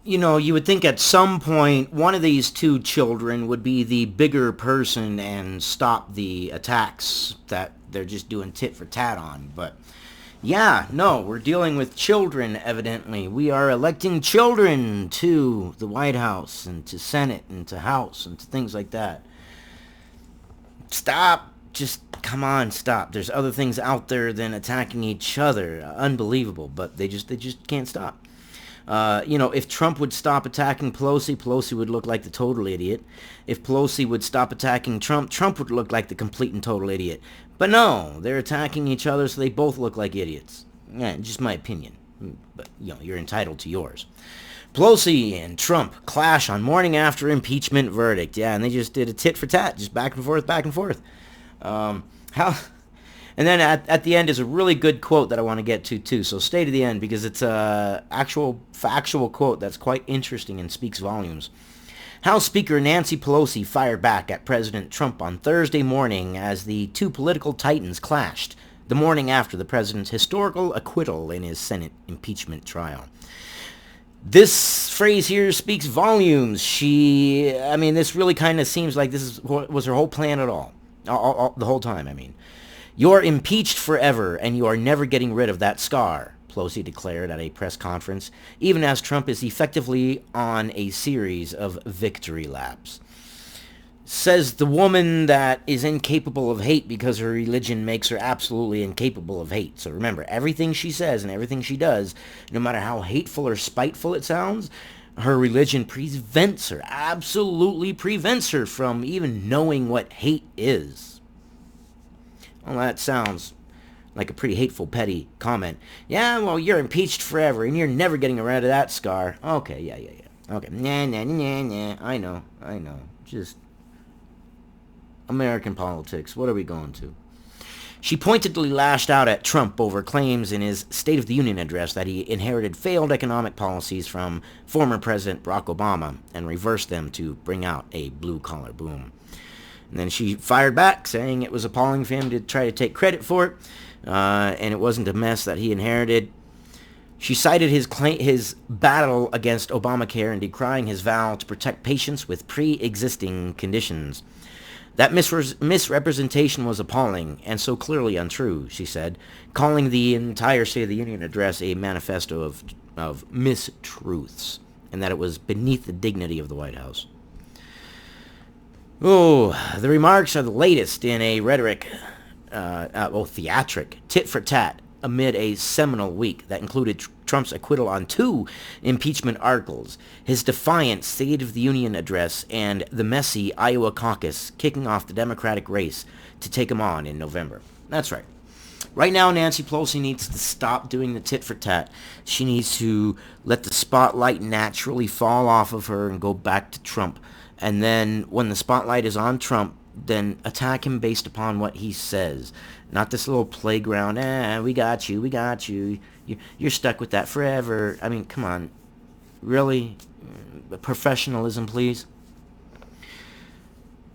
You would think at some point one of these two children would be the bigger person and stop the attacks that they're just doing tit for tat on. But yeah, no, we're dealing with children, evidently. We are electing children to the White House and to Senate and to House and to things like that. Stop. Just come on, stop. There's other things out there than attacking each other. Unbelievable, but they just can't stop. If Trump would stop attacking Pelosi, Pelosi would look like the total idiot. If Pelosi would stop attacking Trump, Trump would look like the complete and total idiot. But no, they're attacking each other, so they both look like idiots. Yeah, just my opinion. But, you're entitled to yours. Pelosi and Trump clash on morning after impeachment verdict. Yeah, and they just did a tit for tat, just back and forth, back and forth. And then at the end is a really good quote that I want to get to too. So stay to the end because it's a actual factual quote that's quite interesting and speaks volumes. House Speaker Nancy Pelosi fired back at President Trump on Thursday morning as the two political titans clashed the morning after the president's historical acquittal in his Senate impeachment trial. This phrase here speaks volumes. This really kind of seems like this was her whole plan at all the whole time, You're impeached forever, and you are never getting rid of that scar, Pelosi declared at a press conference, even as Trump is effectively on a series of victory laps. Says the woman that is incapable of hate because her religion makes her absolutely incapable of hate. So remember, everything she says and everything she does, no matter how hateful or spiteful it sounds, her religion absolutely prevents her from even knowing what hate is. Well, that sounds like a pretty hateful, petty comment. Yeah, well, you're impeached forever, and you're never getting rid of that scar. Okay, yeah. Okay, nah. I know. Just American politics. What are we going to? She pointedly lashed out at Trump over claims in his State of the Union address that he inherited failed economic policies from former President Barack Obama and reversed them to bring out a blue-collar boom. And then she fired back, saying it was appalling for him to try to take credit for it, and it wasn't a mess that he inherited. She cited his battle against Obamacare and decrying his vow to protect patients with pre-existing conditions. That misrepresentation was appalling and so clearly untrue, she said, calling the entire State of the Union address a manifesto of mistruths, and that it was beneath the dignity of the White House. Oh, the remarks are the latest in a theatric tit-for-tat amid a seminal week that included Trump's acquittal on 2 impeachment articles, his defiant State of the Union address, and the messy Iowa caucus kicking off the Democratic race to take him on in November. That's right. Right now, Nancy Pelosi needs to stop doing the tit-for-tat. She needs to let the spotlight naturally fall off of her and go back to Trump. And then when the spotlight is on Trump, then attack him based upon what he says. Not this little playground, we got you. You're stuck with that forever. Come on. Really? Professionalism, please.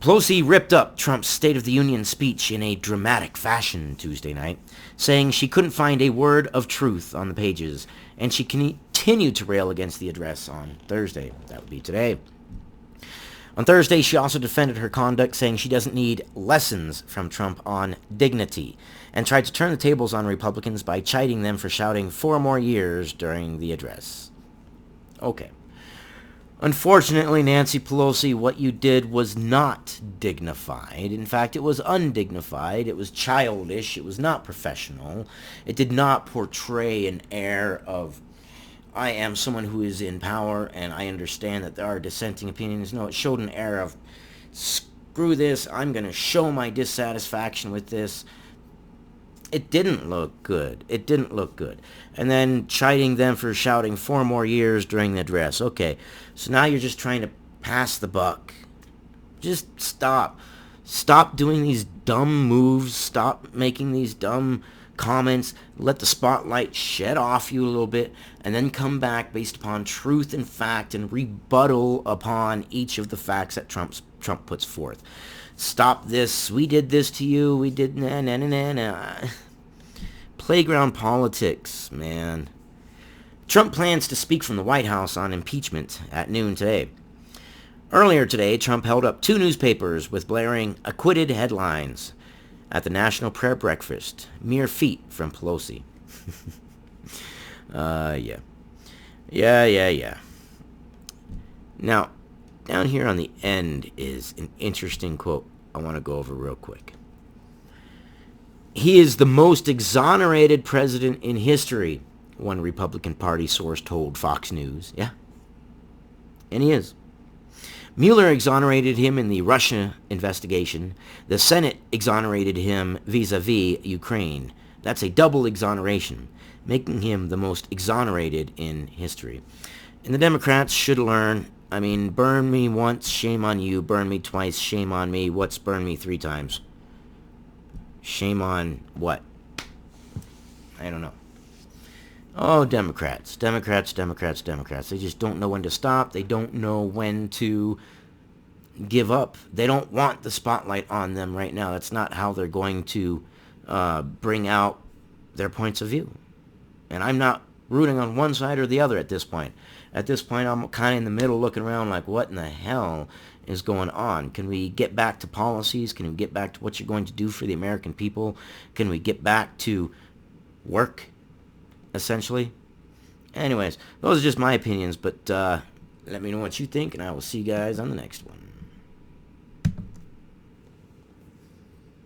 Pelosi ripped up Trump's State of the Union speech in a dramatic fashion Tuesday night, saying she couldn't find a word of truth on the pages, and she continued to rail against the address on Thursday. That would be today. On Thursday, she also defended her conduct, saying she doesn't need lessons from Trump on dignity, and tried to turn the tables on Republicans by chiding them for shouting 4 more years during the address. Okay. Unfortunately, Nancy Pelosi, what you did was not dignified. In fact, it was undignified. It was childish. It was not professional. It did not portray an air of, I am someone who is in power and I understand that there are dissenting opinions. No, it showed an air of, screw this, I'm going to show my dissatisfaction with this. It didn't look good. And then chiding them for shouting 4 more years during the address. Okay, so now you're just trying to pass the buck. Just stop. Stop doing these dumb moves. Stop making these dumb comments. Let the spotlight shed off you a little bit, and then come back based upon truth and fact and rebuttal upon each of the facts that Trump puts forth. Stop this. We did this to you. We did nah. Playground politics, man. Trump plans to speak from the White House on impeachment at noon today. Earlier today, Trump held up 2 newspapers with blaring acquitted headlines at the National Prayer Breakfast, mere feet from Pelosi. Yeah. Now, down here on the end is an interesting quote I want to go over real quick. He is the most exonerated president in history, one Republican Party source told Fox News. Yeah, and he is. Mueller exonerated him in the Russia investigation. The Senate exonerated him vis-a-vis Ukraine. That's a double exoneration, making him the most exonerated in history. And the Democrats should learn. I mean, burn me once, shame on you. Burn me twice, shame on me. What's burn me 3 times? Shame on what? I don't know. Oh, Democrats. They just don't know when to stop. They don't know when to give up. They don't want the spotlight on them right now. That's not how they're going to bring out their points of view. And I'm not rooting on one side or the other at this point. At this point, I'm kind of in the middle looking around like, what in the hell is going on? Can we get back to policies? Can we get back to what you're going to do for the American people? Can we get back to work, essentially? Anyways, those are just my opinions, but let me know what you think, and I will see you guys on the next one.